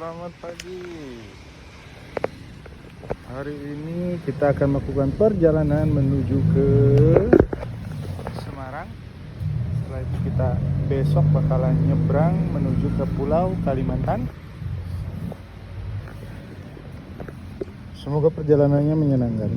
selamat pagi. Hari ini kita akan melakukan perjalanan menuju ke Semarang. Setelah itu kita besok bakalan nyebrang menuju ke Pulau Kalimantan. Semoga perjalanannya menyenangkan.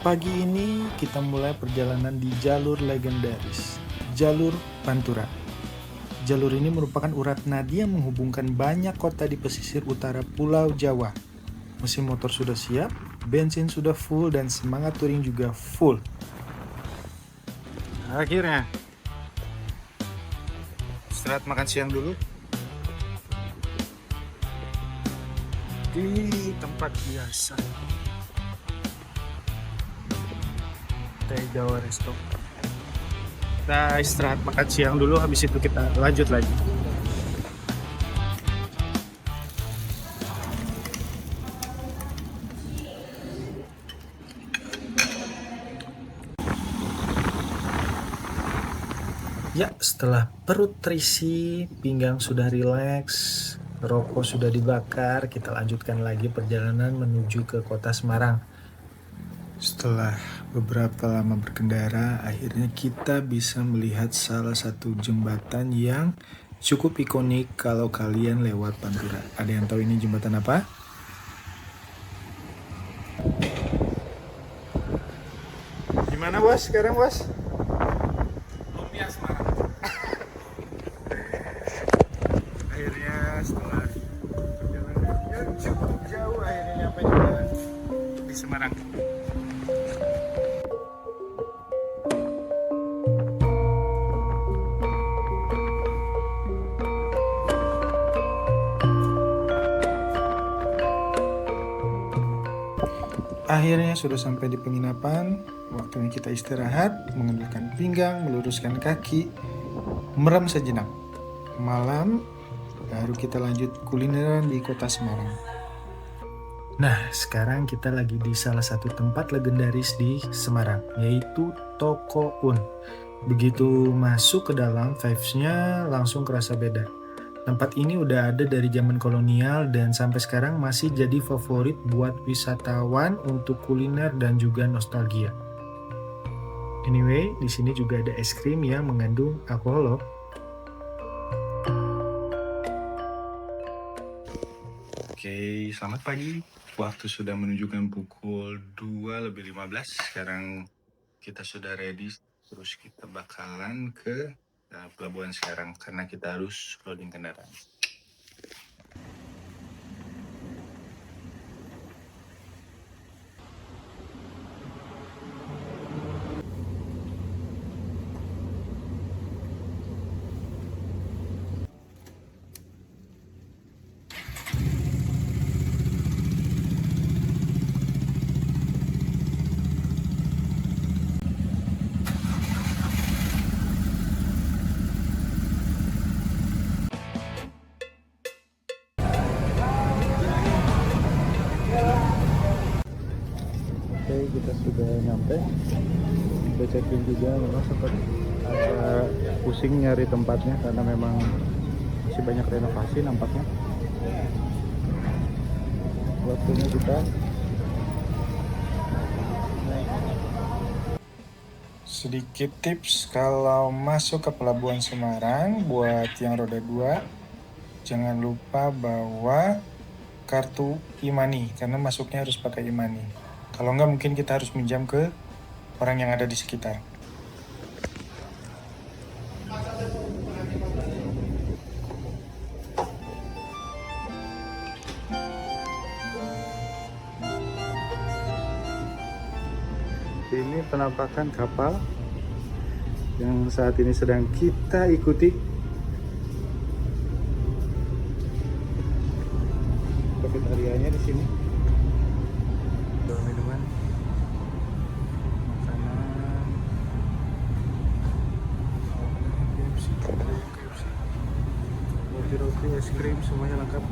Pagi ini kita mulai perjalanan di jalur legendaris, jalur Pantura. Jalur ini merupakan urat nadi yang menghubungkan banyak kota di pesisir utara Pulau Jawa. Mesin motor sudah siap, bensin sudah full, dan semangat touring juga full. Akhirnya, istirahat makan siang dulu di tempat biasa. Teh Jawa Resto. Kita istirahat makan siang dulu, habis itu kita lanjut lagi. Ya, setelah perut terisi, pinggang sudah rileks, rokok sudah dibakar, kita lanjutkan lagi perjalanan menuju ke kota Semarang. Setelah beberapa lama berkendara, akhirnya kita bisa melihat salah satu jembatan yang cukup ikonik kalau kalian lewat Pantura. Ada yang tahu ini jembatan apa? Gimana bos sekarang bos? Lumpia Semarang. Akhirnya setelah perjalanan yang cukup jauh, akhirnya nyampe juga di Semarang. Akhirnya sudah sampai di penginapan. Waktunya kita istirahat, mengendurkan pinggang, meluruskan kaki, merem sejenak. Malam baru kita lanjut kulineran di kota Semarang. Nah, sekarang kita lagi di salah satu tempat legendaris di Semarang, yaitu Toko Un. Begitu masuk ke dalam, vibes-nya langsung kerasa beda. Tempat ini udah ada dari zaman kolonial dan sampai sekarang masih jadi favorit buat wisatawan untuk kuliner dan juga nostalgia. Anyway, di sini juga ada es krim yang mengandung alkohol loh. Oke, selamat pagi. Waktu sudah menunjukkan pukul 2:15. Sekarang kita sudah ready. Terus kita bakalan ke pelabuhan sekarang karena kita harus loading kendaraan. Oke, kita sudah nyampe. Kita check-in juga, memang sempat agak pusing nyari tempatnya karena memang masih banyak renovasi nampaknya. Waktunya kita sedikit tips kalau masuk ke Pelabuhan Semarang buat yang roda 2, jangan lupa bawa kartu e-money karena masuknya harus pakai e-money. Kalau enggak mungkin kita harus minjam ke orang yang ada di sekitar. Ini penampakan kapal yang saat ini sedang kita ikuti. Profit areanya di sini. Minuman. krim, semuanya lengkap.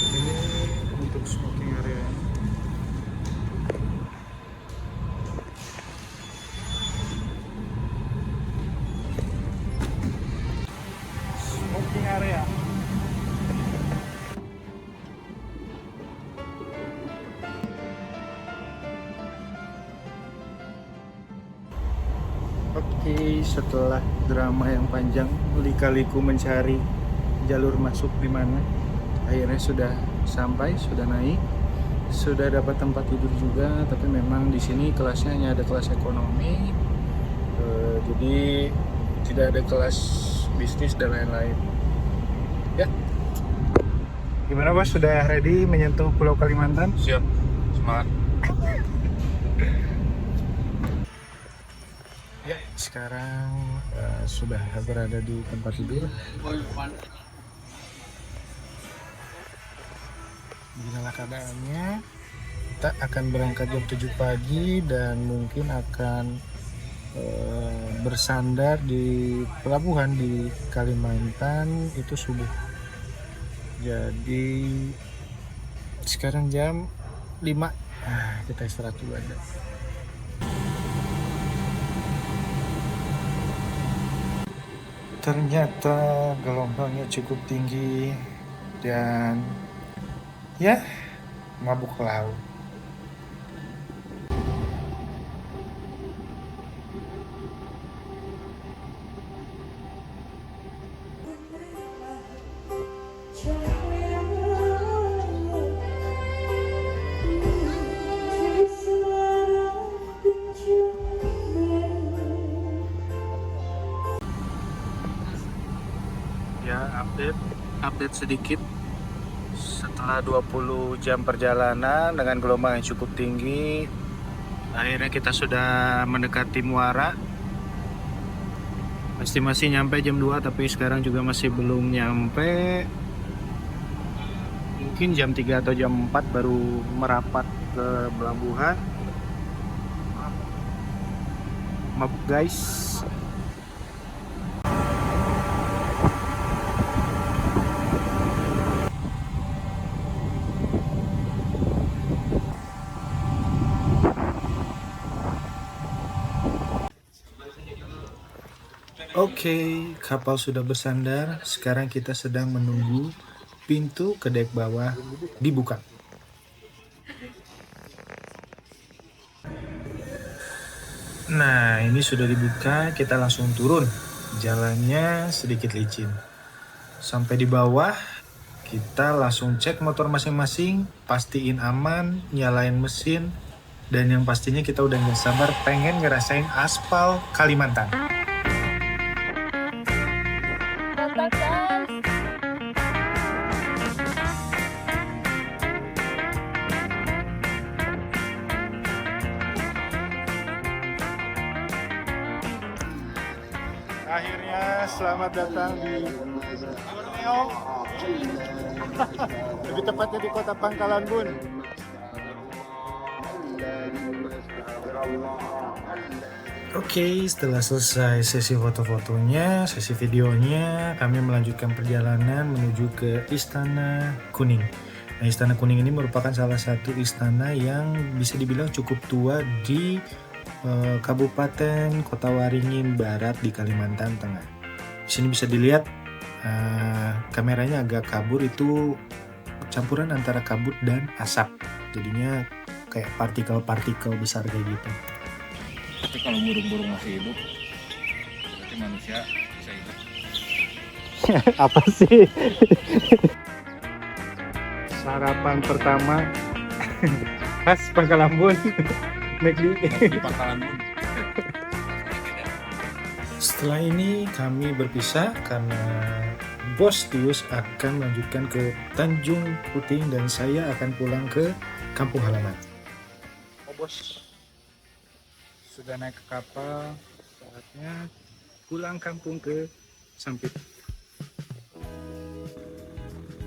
Ini untuk smoking area. Smoking area. Oke, setelah drama yang panjang, lika-liku mencari jalur masuk di mana, akhirnya sudah sampai, sudah naik, sudah dapat tempat tidur juga. Tapi memang di sini kelasnya hanya ada kelas ekonomi, jadi tidak ada kelas bisnis dan lain-lain. Ya, gimana bos? Sudah ready menyentuh Pulau Kalimantan? Siap, semangat. Ya, sekarang sudah berada di tempat tidur. Beginilah keadaannya. Kita akan berangkat jam 7 pagi dan mungkin akan bersandar di pelabuhan di Kalimantan itu subuh. Jadi sekarang jam 5. Kita istirahat dulu aja. Ternyata gelombangnya cukup tinggi dan ya mabuk laut. Ya, update sedikit. Setelah 20 jam perjalanan dengan gelombang yang cukup tinggi, akhirnya kita sudah mendekati Muara. Estimasi nyampe jam 2, tapi sekarang juga masih belum nyampe. Mungkin jam 3 atau jam 4 baru merapat ke pelabuhan. Maaf guys. Oke, kapal sudah bersandar. Sekarang kita sedang menunggu pintu ke dek bawah dibuka. Nah, ini sudah dibuka, kita langsung turun. Jalannya sedikit licin. Sampai di bawah, kita langsung cek motor masing-masing, pastiin aman, nyalain mesin, dan yang pastinya kita udah gak sabar pengen ngerasain aspal Kalimantan. Akhirnya selamat datang di Borneo. Lebih tepatnya di kota Pangkalan Bun. Oke, setelah selesai sesi foto-fotonya, sesi videonya, kami melanjutkan perjalanan menuju ke Istana Kuning. Nah, Istana Kuning ini merupakan salah satu istana yang bisa dibilang cukup tua di Kabupaten Kota Waringin Barat di Kalimantan Tengah. Di sini bisa dilihat kameranya agak kabur, itu campuran antara kabut dan asap. Jadinya kayak partikel-partikel besar kayak gitu. Tapi kalau burung-burung masih hidup, berarti manusia bisa hidup. Apa sih? Sarapan pertama khas Pangkalan Bun. Di Pangkalan Bun. Setelah ini kami berpisah karena Bos Tius akan melanjutkan ke Tanjung Puting dan saya akan pulang ke kampung halaman. Oh bos, sudah naik ke kapal, saatnya pulang kampung ke Sampit.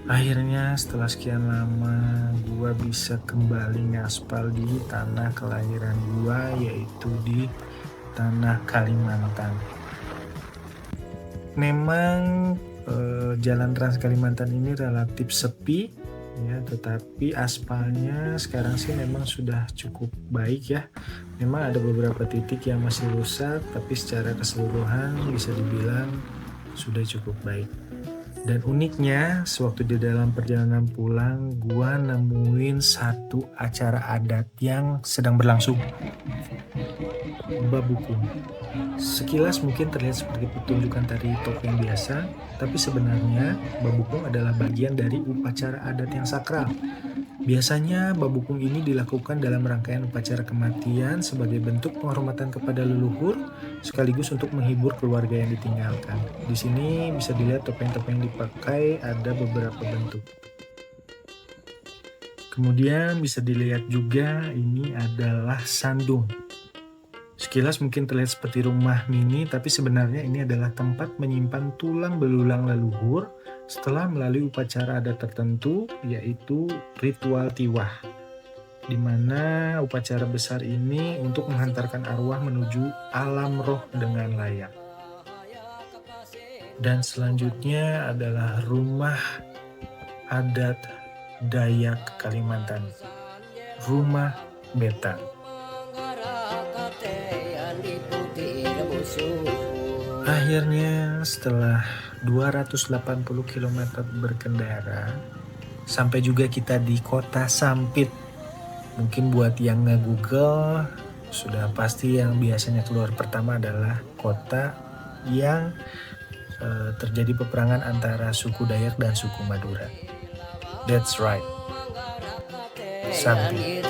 Akhirnya setelah sekian lama gua bisa kembali ngaspal di tanah kelahiran gua, yaitu di tanah Kalimantan. Memang jalan Trans Kalimantan ini relatif sepi ya, tetapi aspalnya sekarang sih memang sudah cukup baik ya. Memang ada beberapa titik yang masih rusak, tapi secara keseluruhan bisa dibilang sudah cukup baik. Dan uniknya, sewaktu di dalam perjalanan pulang, gua nemuin satu acara adat yang sedang berlangsung. Babukung. Sekilas mungkin terlihat seperti pertunjukan tari topeng biasa, tapi sebenarnya babukung adalah bagian dari upacara adat yang sakral. Biasanya babukung ini dilakukan dalam rangkaian upacara kematian sebagai bentuk penghormatan kepada leluhur, sekaligus untuk menghibur keluarga yang ditinggalkan. Di sini bisa dilihat topeng-topeng yang dipakai ada beberapa bentuk. Kemudian bisa dilihat juga ini adalah sandung. Sekilas mungkin terlihat seperti rumah mini, tapi sebenarnya ini adalah tempat menyimpan tulang belulang leluhur setelah melalui upacara adat tertentu, yaitu ritual tiwah, di mana upacara besar ini untuk menghantarkan arwah menuju alam roh dengan layak. Dan selanjutnya adalah rumah adat Dayak Kalimantan, rumah Beta. Akhirnya setelah 280 km berkendara, sampai juga kita di kota Sampit. Mungkin buat yang nge-google, sudah pasti yang biasanya keluar pertama adalah kota yang terjadi peperangan antara suku Dayak dan suku Madura. That's right, Sampit.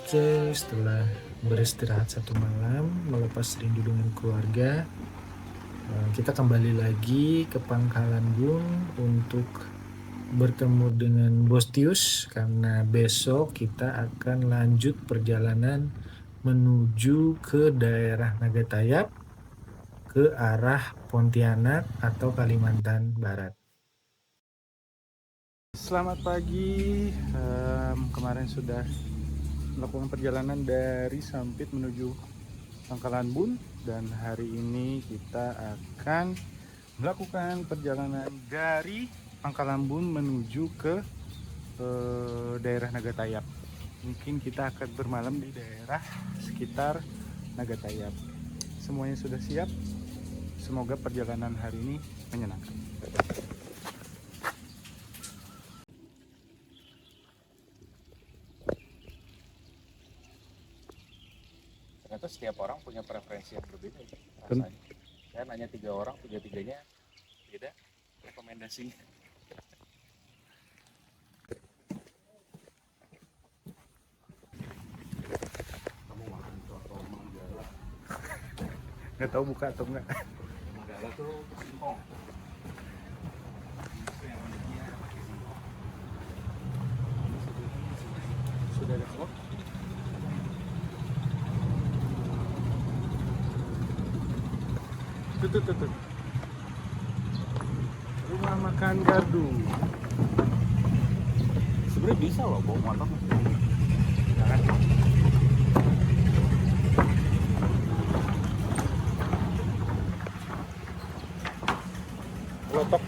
Oke, setelah beristirahat satu malam, melepas rindu dengan keluarga, kita kembali lagi ke Pangkalan Bun untuk bertemu dengan Bos Tius, karena besok kita akan lanjut perjalanan menuju ke daerah Nagatayap ke arah Pontianak atau Kalimantan Barat. Selamat pagi, kemarin sudah melakukan perjalanan dari Sampit menuju Pangkalan Bun, dan hari ini kita akan melakukan perjalanan dari Pangkalan Bun menuju ke daerah Nagatayap. Mungkin kita akan bermalam di daerah sekitar Nagatayap. Semuanya sudah siap. Semoga perjalanan hari ini menyenangkan. Ternyata setiap orang punya preferensi yang berbeda ya, rasanya. Saya nanya 3 orang, 3-3-nya beda rekomendasinya. Kamu makan soto Manggala? Nggak tahu buka atau enggak. Manggala tuh singkong. Sudah ada kok. Tuh. Rumah makan gardu. Sebenarnya bisa loh bawa motor. Jangan. Lotok.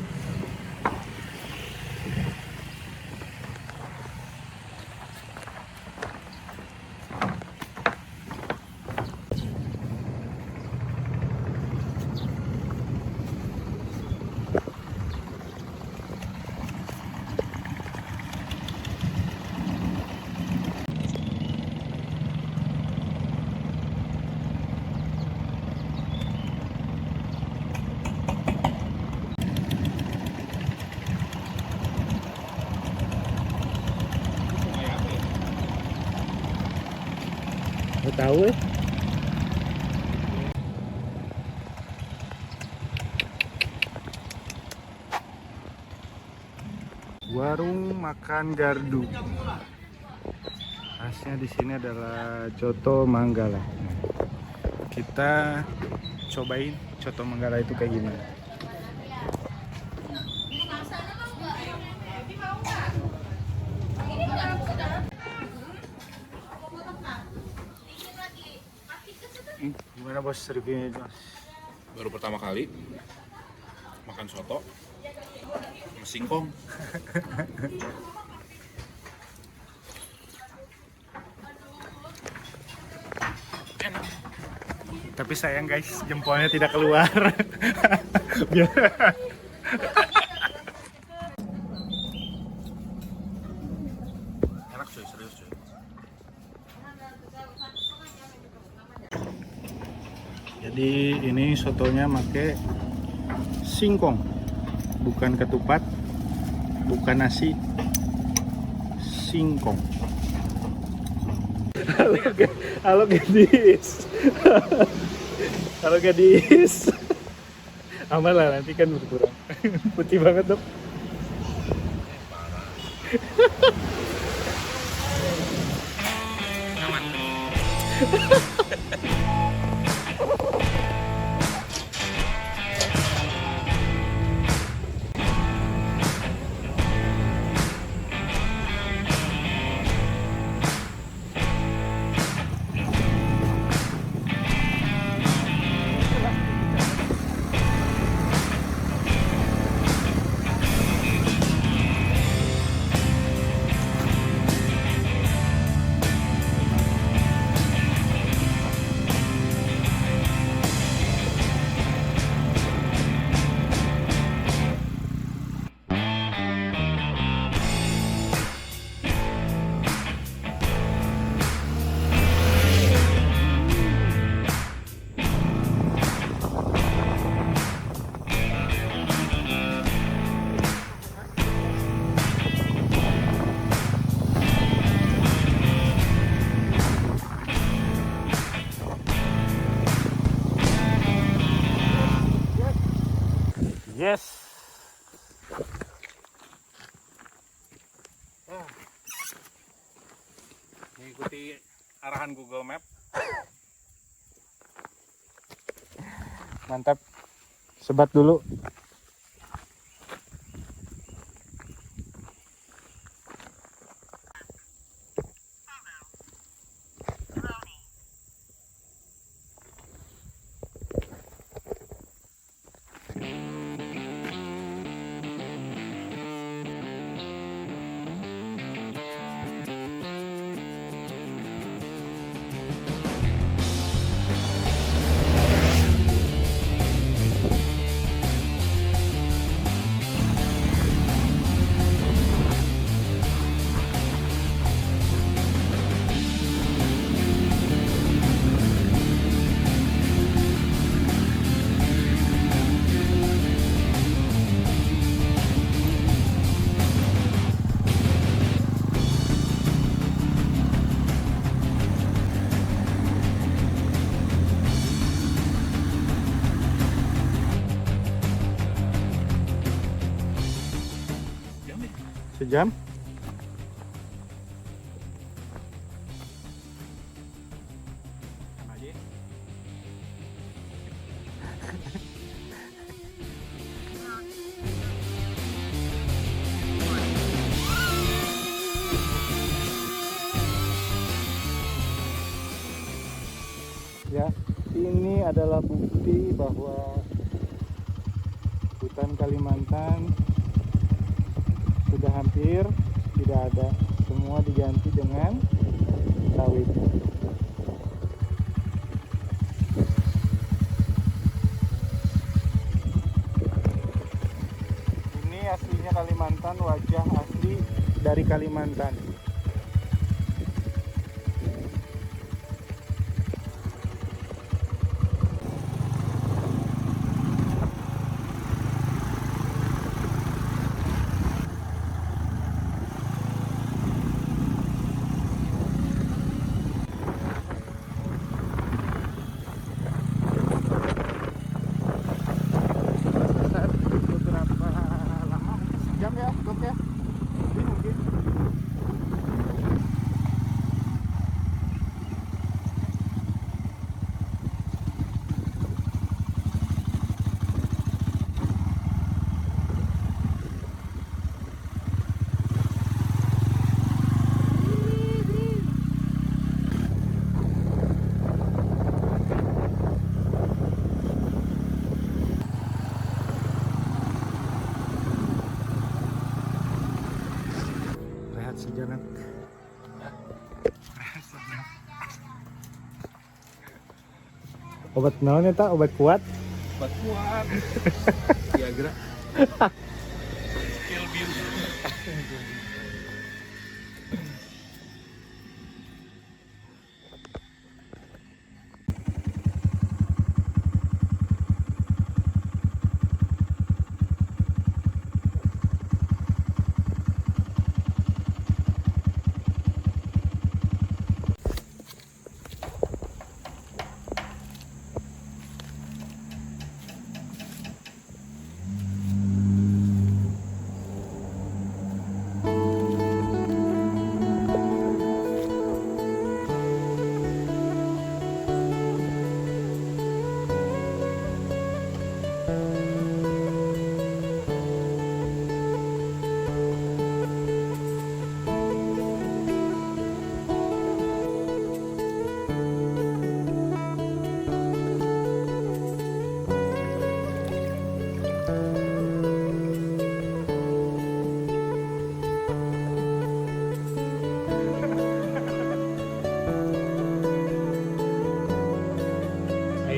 Nggak tahu ya. Gua makan gardu. Khasnya di sini adalah coto Manggala. Kita cobain coto Manggala itu kayak gimana. Gimana bos reviewnya itu? Baru pertama kali makan soto sama singkong. Enak. Tapi sayang guys, jempolnya tidak keluar. Biar Enak cuy, serius cuy. jadi ini sotonya pakai singkong, bukan ketupat, bukan nasi, singkong. Halo gadis. Halo gadis. Aman lah, nanti kan berkurang. Putih banget dong. Yes. Mengikuti arahan Google Map. Mantap. Sebat dulu. Sejam. Ya, ini adalah bukti bahwa hutan Kalimantan sudah hampir tidak ada, semua diganti dengan sawit. Ini aslinya Kalimantan, wajah asli dari Kalimantan. Beberapa lama, mungkin sejam ya, Dok ya. Jadi mungkin sejenak. Obat naon eta? Obat kuat? Obat kuat. Viagra. Kill Bill.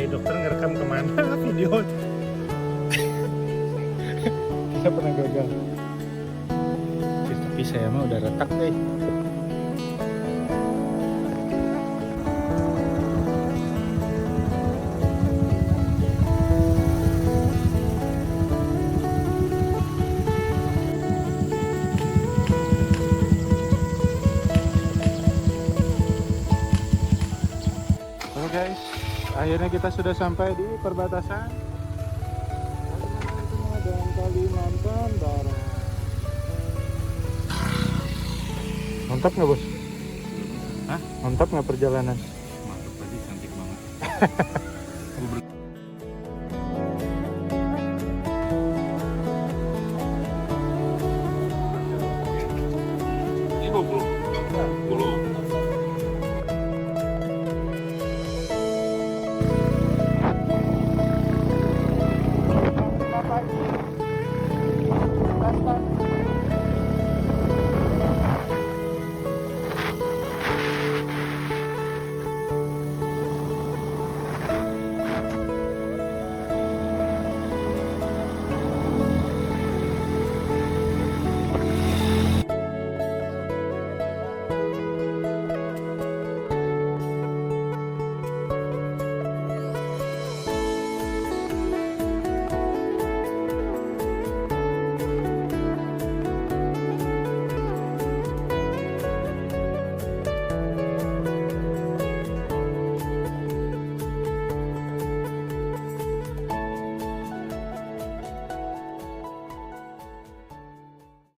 Dokter ngerekam kemana video? Kita pernah gagal. Tapi saya mah udah retak deh. Oke guys, akhirnya kita sudah sampai di perbatasan Kalimantan dan Kalimantan Barat. Mantap nggak bos? Hah? Mantap nggak perjalanan? Mantap tadi, cantik banget.